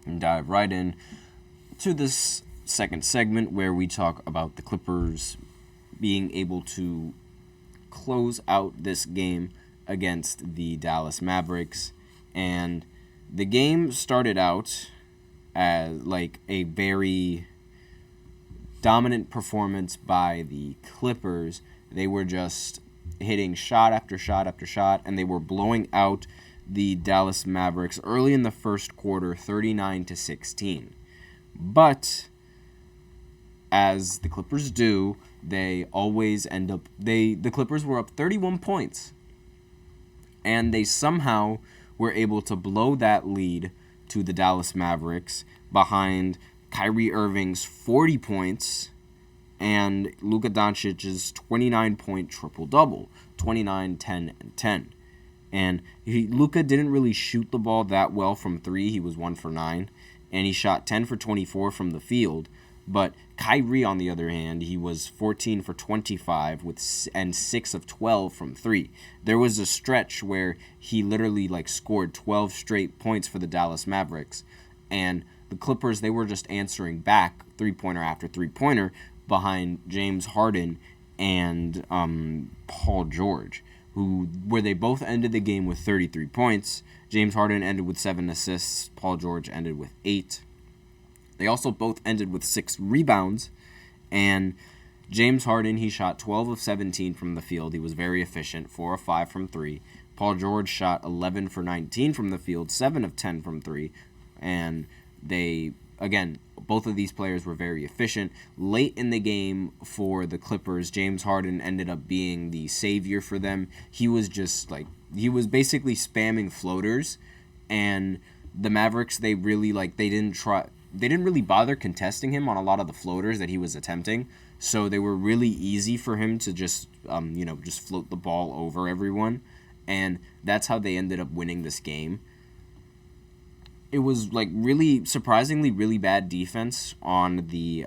and dive right in to this second segment where we talk about the Clippers being able to close out this game against the Dallas Mavericks. And the game started out as like a very dominant performance by the Clippers. They were just hitting shot after shot after shot, and they were blowing out the Dallas Mavericks early in the first quarter, 39-16. But as the Clippers do, they always end up the Clippers were up 31 points, and they somehow were able to blow that lead to the Dallas Mavericks behind Kyrie Irving's 40 points and Luka Doncic's 29-point triple-double, 29, 10, and 10. And Luka didn't really shoot the ball that well from three. He was 1 for 9, and he shot 10 for 24 from the field. But Kyrie, on the other hand, he was 14 for 25 and 6 of 12 from three. There was a stretch where he literally scored 12 straight points for the Dallas Mavericks, and the Clippers, they were just answering back three-pointer after three-pointer behind James Harden and Paul George, where they both ended the game with 33 points. James Harden ended with 7 assists. Paul George ended with 8. They also both ended with 6 rebounds, and James Harden, he shot 12 of 17 from the field. He was very efficient, 4 of 5 from 3. Paul George shot 11 for 19 from the field, 7 of 10 from 3, and both of these players were very efficient. Late in the game for the Clippers, James Harden ended up being the savior for them. He was basically spamming floaters, and the Mavericks, they didn't really bother contesting him on a lot of the floaters that he was attempting. So they were really easy for him to just float the ball over everyone, and that's how they ended up winning this game. It was really surprisingly really bad defense on the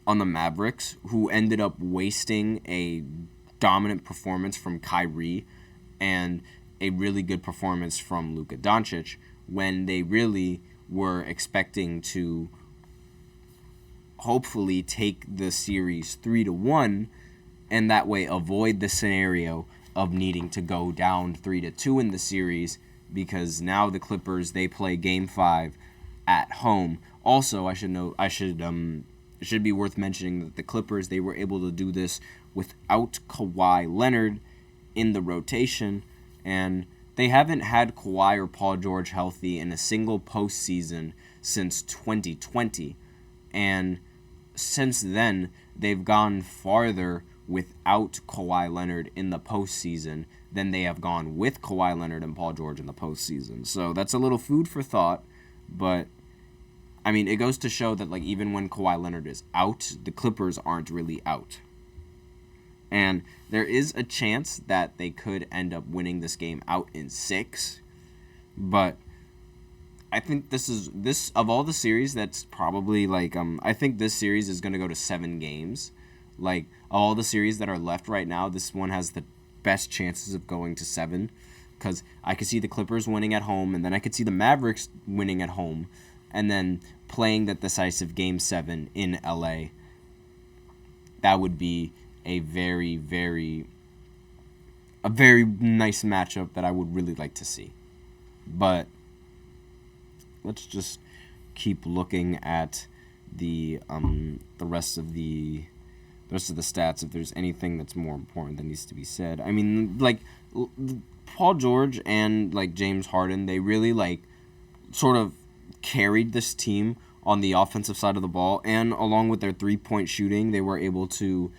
Mavericks, who ended up wasting a dominant performance from Kyrie and a really good performance from Luka Doncic when they really were expecting to hopefully take the series 3-1 and that way avoid the scenario of needing to go down 3-2 in the series, because now the Clippers, they play Game 5 at home. Also, it should be worth mentioning that the Clippers, they were able to do this without Kawhi Leonard in the rotation, and they haven't had Kawhi or Paul George healthy in a single postseason since 2020, and since then, they've gone farther without Kawhi Leonard in the postseason than they have gone with Kawhi Leonard and Paul George in the postseason. So that's a little food for thought, but it goes to show that even when Kawhi Leonard is out, the Clippers aren't really out. And there is a chance that they could end up winning this game out in 6, but I think this of all the series, that's probably I think this series is going to go to 7 games. All the series that are left right now, this one has the best chances of going to 7, because I could see the Clippers winning at home, and then I could see the Mavericks winning at home, and then playing that decisive Game 7 in LA. That would be a very, very nice matchup that I would really like to see. But let's just keep looking at the rest of the stats, if there's anything that's more important that needs to be said. Paul George and James Harden, they really sort of carried this team on the offensive side of the ball, and along with their 3-point shooting, they were able to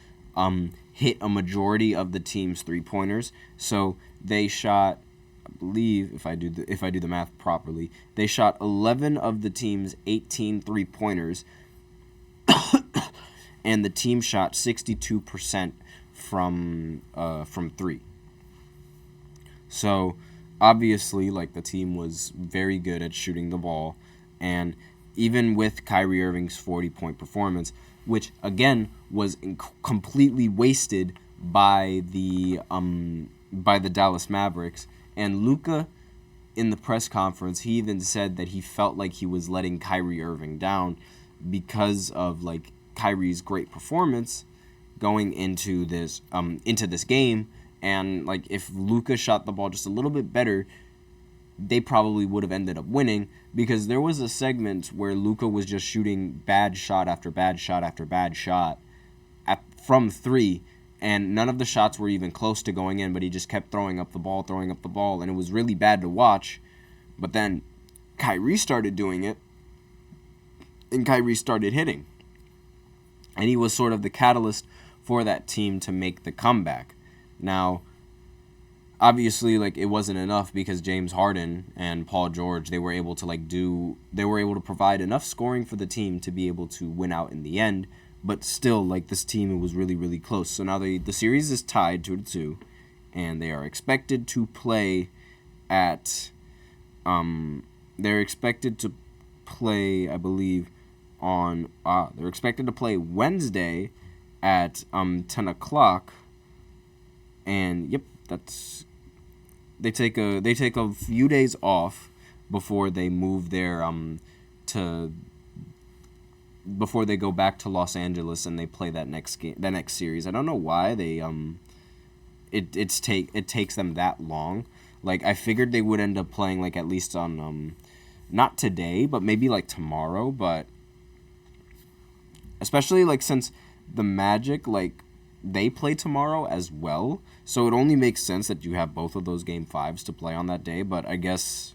hit a majority of the team's 3-pointers. So they shot, I believe, if I do the math properly, they shot 11 of the team's 18 3-pointers, and the team shot 62% from 3. So obviously, the team was very good at shooting the ball, and even with Kyrie Irving's 40-point performance, which again was completely wasted by the Dallas Mavericks, and Luka in the press conference, he even said that he felt like he was letting Kyrie Irving down because of like Kyrie's great performance going into this game, and like if Luka shot the ball just a little bit better, they probably would have ended up winning, because there was a segment where Luka was just shooting bad shot after bad shot after bad shot from 3, and none of the shots were even close to going in, but he just kept throwing up the ball, and it was really bad to watch. But then Kyrie started doing it, and Kyrie started hitting. And he was sort of the catalyst for that team to make the comeback. Now, obviously, like, it wasn't enough, because James Harden and Paul George, they were able to provide enough scoring for the team to be able to win out in the end. But still, like, this team was really, really close. So now the series is tied 2-2, and they are expected to play at they're expected to play, I believe, they're expected to play Wednesday at 10 o'clock. And yep, they take a few days off before they move before they go back to Los Angeles and they play that next series. I don't know why it takes them that long. Like, I figured they would end up playing like at least on not today, but maybe like tomorrow. But especially like since the Magic, like, they play tomorrow as well, so it only makes sense that you have both of those Game 5s to play on that day. But I guess,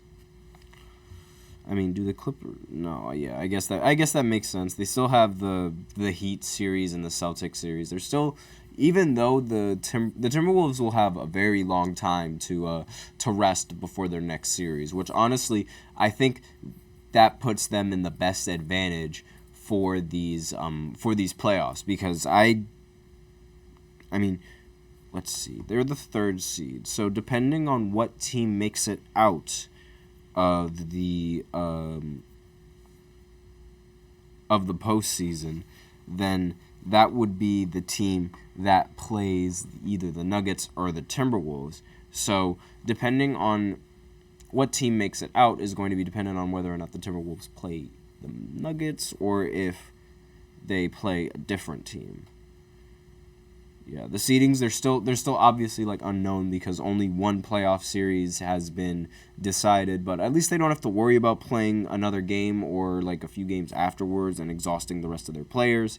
I mean, do the Clippers? No, yeah, I guess that makes sense. They still have the Heat series and the Celtics series. They're still, even though the Timberwolves will have a very long time to rest before their next series, which honestly I think that puts them in the best advantage for these playoffs, because I mean, let's see, they're the 3rd seed, so depending on what team makes it out of the postseason, then that would be the team that plays either the Nuggets or the Timberwolves. So depending on what team makes it out is going to be dependent on whether or not the Timberwolves play the Nuggets or if they play a different team. Yeah, the seedings, they're still obviously like unknown, because only one playoff series has been decided, but at least they don't have to worry about playing another game or like a few games afterwards and exhausting the rest of their players.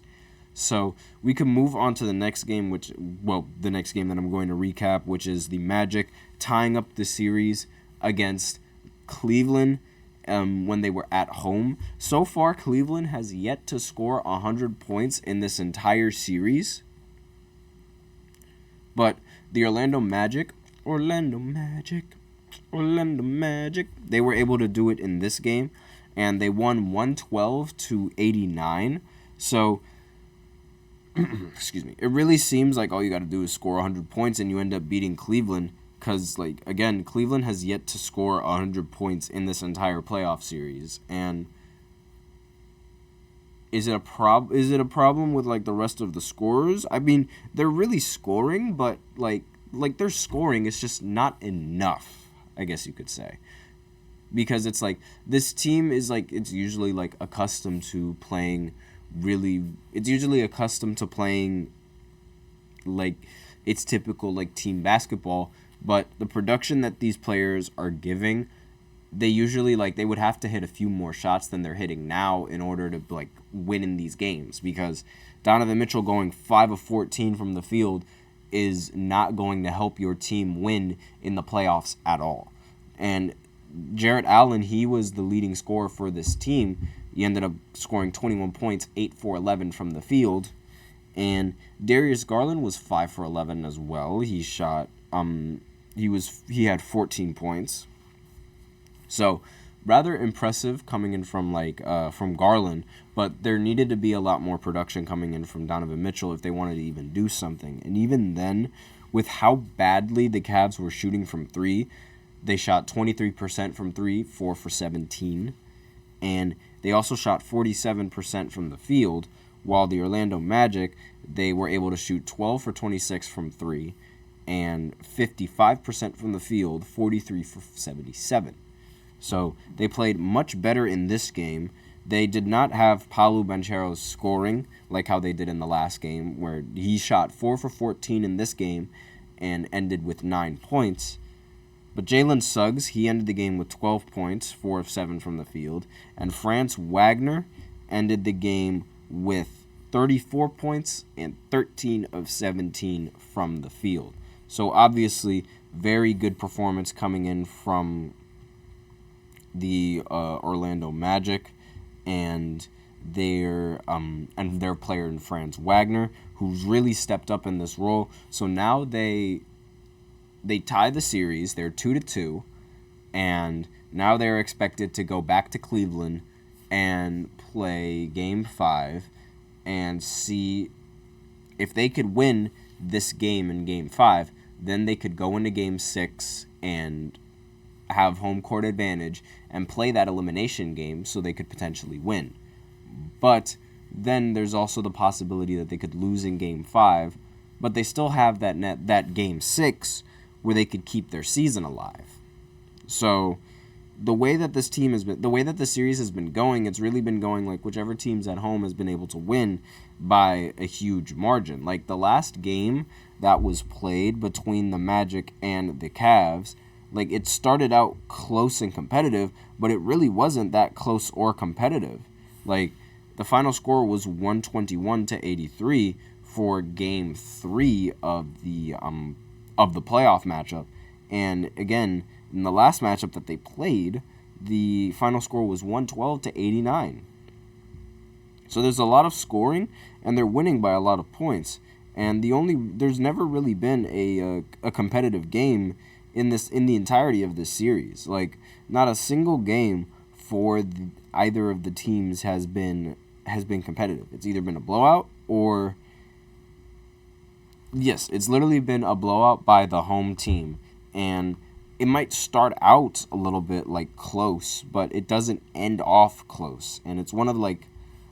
So we can move on to the next game, the next game that I'm going to recap, which is the Magic tying up the series against Cleveland when they were at home. So far, Cleveland has yet to score 100 points in this entire series. But the Orlando Magic, they were able to do it in this game, and they won 112-89. So, excuse me, it really seems like all you got to do is score 100 points and you end up beating Cleveland, because, like, again, Cleveland has yet to score 100 points in this entire playoff series. And Is it a problem with like the rest of the scorers? I mean, they're really scoring, but like they're scoring, it's just not enough, I guess you could say. Because it's like this team is like, it's usually accustomed to playing like it's typical like team basketball, but the production that these players are giving, they usually they would have to hit a few more shots than they're hitting now in order to win in these games, because Donovan Mitchell going 5 of 14 from the field is not going to help your team win in the playoffs at all. And Jarrett Allen, he was the leading scorer for this team. He ended up scoring 21 points, 8 for 11 from the field. And Darius Garland was 5 for 11 as well. He shot he had 14 points. So, rather impressive coming in from Garland, but there needed to be a lot more production coming in from Donovan Mitchell if they wanted to even do something. And even then, with how badly the Cavs were shooting from 3, they shot 23% from 3, 4 for 17, and they also shot 47% from the field, while the Orlando Magic, they were able to shoot 12 for 26 from 3, and 55% from the field, 43 for 77. So they played much better in this game. They did not have Paolo Banchero's scoring like how they did in the last game, where he shot 4 for 14 in this game and ended with 9 points. But Jalen Suggs, he ended the game with 12 points, 4 of 7 from the field. And Franz Wagner ended the game with 34 points and 13 of 17 from the field. So obviously, very good performance coming in from the Orlando Magic and their player in Franz Wagner, who's really stepped up in this role. So now they tie the series. They're 2-2, and now they're expected to go back to Cleveland and play Game 5 and see if they could win this game in Game 5. Then they could go into Game 6 and have home court advantage and play that elimination game so they could potentially win. But then there's also the possibility that they could lose in Game 5, but they still have that Game 6 where they could keep their season alive. So the way that this team has been, the way that the series has been going, it's really been going like whichever team's at home has been able to win by a huge margin. Like the last game that was played between the Magic and the Cavs, like it started out close and competitive, but it really wasn't that close or competitive. Like the final score was 121-83 for Game 3 of the playoff matchup. And again, in the last matchup that they played, the final score was 112-89. So there's a lot of scoring, and they're winning by a lot of points. And there's never really been a competitive game in the entirety of this series. Like not a single game for either of the teams has been competitive. It's either been a blowout or yes, it's literally been a blowout by the home team. And it might start out a little bit like close, but it doesn't end off close. And it's one of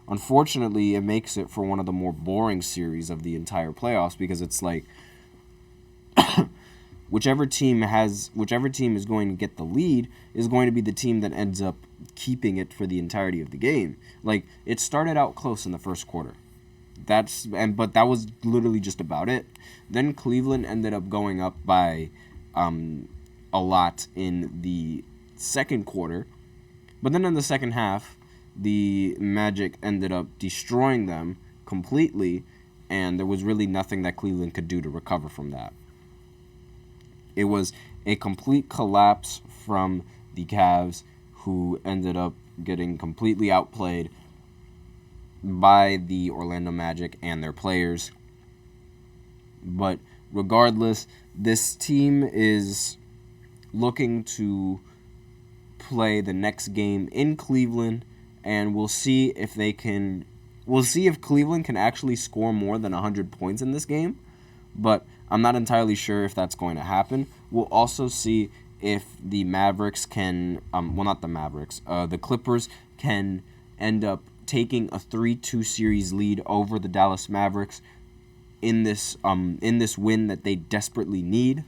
unfortunately, it makes it for one of the more boring series of the entire playoffs because it's like whichever team is going to get the lead is going to be the team that ends up keeping it for the entirety of the game. Like it started out close in the first quarter. But that was literally just about it. Then Cleveland ended up going up by a lot in the second quarter. But then in the second half, the Magic ended up destroying them completely, and there was really nothing that Cleveland could do to recover from that. It was a complete collapse from the Cavs, who ended up getting completely outplayed by the Orlando Magic and their players. But regardless, this team is looking to play the next game in Cleveland, and we'll see if Cleveland can actually score more than 100 points in this game, but I'm not entirely sure if that's going to happen. We'll also see if the Mavericks can, the Clippers can end up taking a 3-2 series lead over the Dallas Mavericks in this win that they desperately need.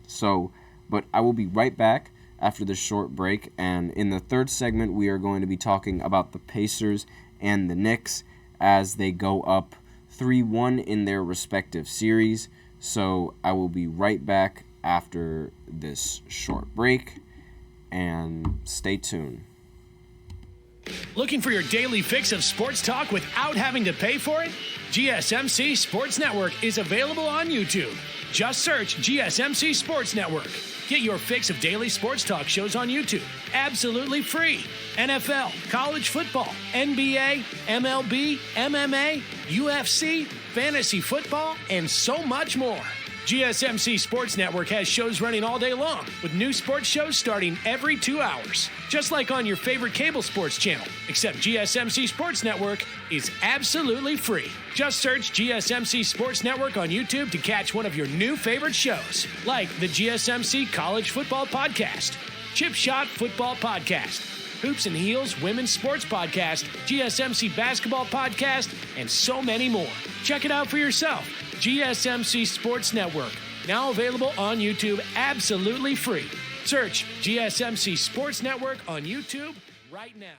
So, but I will be right back after this short break, and in the third segment we are going to be talking about the Pacers and the Knicks as they go up 3-1 in their respective series. So I will be right back after this short break, and stay tuned. Looking for your daily fix of sports talk without having to pay for it? GSMC Sports Network is available on YouTube. Just search GSMC Sports Network. Get your fix of daily sports talk shows on YouTube, absolutely free. NFL, college football, NBA, MLB, MMA, UFC, fantasy football, and so much more. GSMC Sports Network has shows running all day long, with new sports shows starting every 2 hours. Just like on your favorite cable sports channel, except GSMC Sports Network is absolutely free. Just search GSMC Sports Network on YouTube to catch one of your new favorite shows, like the GSMC College Football Podcast, Chip Shot Football Podcast, Hoops and Heels Women's Sports Podcast, GSMC Basketball Podcast, and so many more. Check it out for yourself. GSMC Sports Network, now available on YouTube absolutely free. Search GSMC Sports Network on YouTube right now.